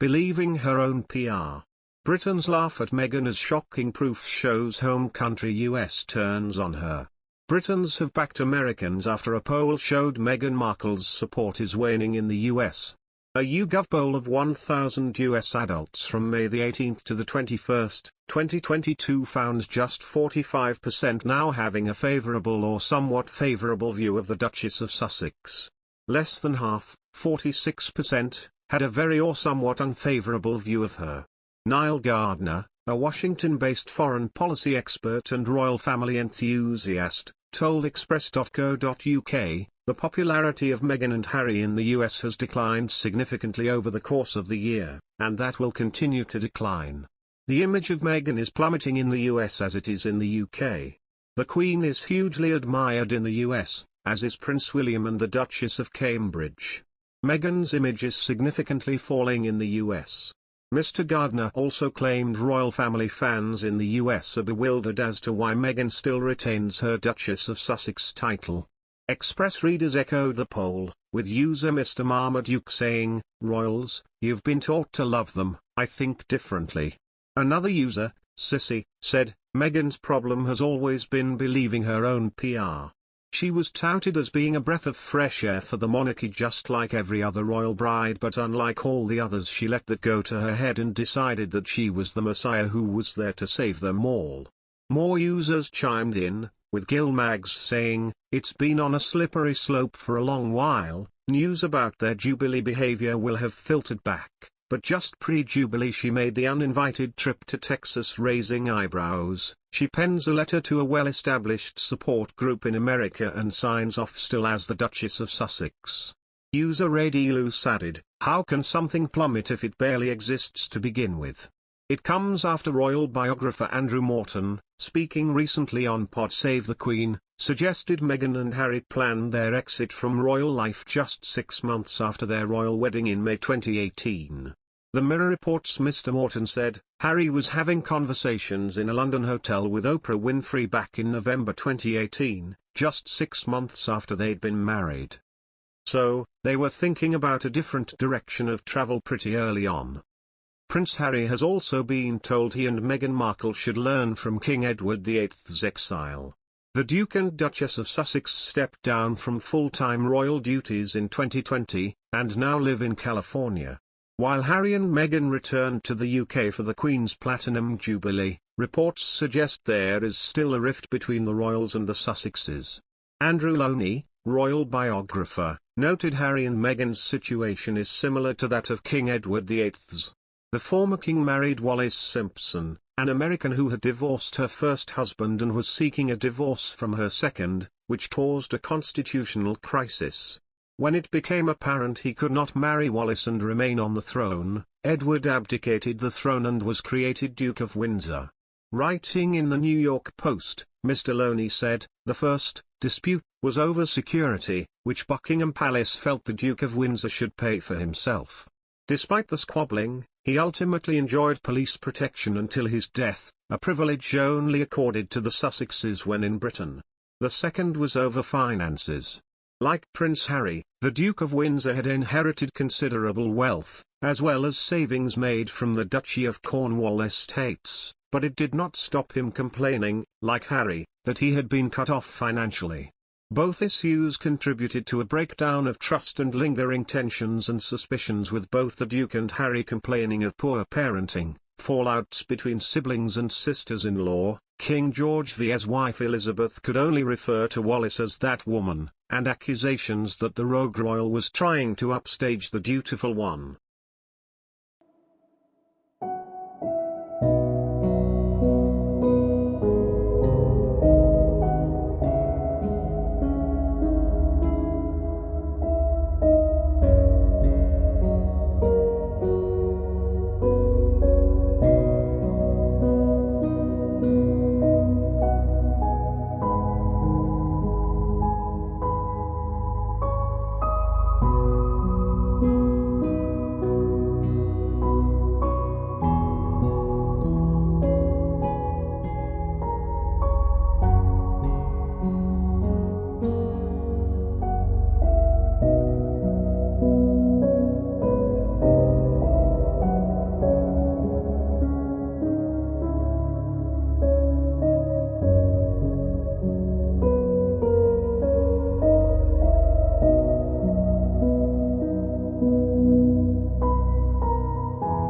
believing her own PR. Britons laugh at Meghan as shocking proof shows Homecountry US turns on her. Britons have backed Americans after a poll showed Meghan Markle's support is waning in the US. A YouGov poll of 1,000 US adults from May the 18th to the 21st, 2022 found just 45% now having a favorable or somewhat favorable view of the Duchess of Sussex. Less than half, 46%, had a very or somewhat unfavorable view of her. Niall Gardner, a Washington-based foreign policy expert and royal family enthusiast, told Express.co.uk, the popularity of Meghan and Harry in the US has declined significantly over the course of the year, and that will continue to decline. The image of Meghan is plummeting in the US as it is in the UK. The Queen is hugely admired in the US, as is Prince William and the Duchess of Cambridge. Meghan's image is significantly falling in the US. Mr. Gardner also claimed royal family fans in the US are bewildered as to why Meghan still retains her Duchess of Sussex title. Express readers echoed the poll, with user Mr. Marmaduke saying, "Royals, you've been taught to love them, I think differently." Another user, Sissy, said, "Meghan's problem has always been believing her own PR. She was touted as being a breath of fresh air for the monarchy just like every other royal bride, but unlike all the others she let that go to her head and decided that she was the Messiah who was there to save them all." More users chimed in, with Gil Mags saying, "It's been on a slippery slope for a long while, news about their Jubilee behavior will have filtered back, but just pre-Jubilee she made the uninvited trip to Texas raising eyebrows. She pens a letter to a well-established support group in America and signs off still as the Duchess of Sussex." User Radilus added, "How can something plummet if it barely exists to begin with?" It comes after royal biographer Andrew Morton, speaking recently on Pod Save the Queen, suggested Meghan and Harry planned their exit from royal life just 6 months after their royal wedding in May 2018. The Mirror reports Mr. Morton said, Harry was having conversations in a London hotel with Oprah Winfrey back in November 2018, just 6 months after they'd been married. So, they were thinking about a different direction of travel pretty early on. Prince Harry has also been told he and Meghan Markle should learn from King Edward VIII's exile. The Duke and Duchess of Sussex stepped down from full-time royal duties in 2020, and now live in California. While Harry and Meghan returned to the UK for the Queen's Platinum Jubilee, reports suggest there is still a rift between the royals and the Sussexes. Andrew Loney, royal biographer, noted Harry and Meghan's situation is similar to that of King Edward VIII's. The former king married Wallis Simpson, an American who had divorced her first husband and was seeking a divorce from her second, which caused a constitutional crisis. When it became apparent he could not marry Wallis and remain on the throne, Edward abdicated the throne and was created Duke of Windsor. Writing in the New York Post, Mr. Loney said, "The first dispute was over security, which Buckingham Palace felt the Duke of Windsor should pay for himself. Despite the squabbling, he ultimately enjoyed police protection until his death, a privilege only accorded to the Sussexes when in Britain. The second was over finances. Like Prince Harry, the Duke of Windsor had inherited considerable wealth, as well as savings made from the Duchy of Cornwall estates, but it did not stop him complaining, like Harry, that he had been cut off financially. Both issues contributed to a breakdown of trust and lingering tensions and suspicions, with both the Duke and Harry complaining of poor parenting, fallouts between siblings and sisters-in-law. King George VI's wife Elizabeth could only refer to Wallis as that woman, and accusations that the rogue royal was trying to upstage the dutiful one.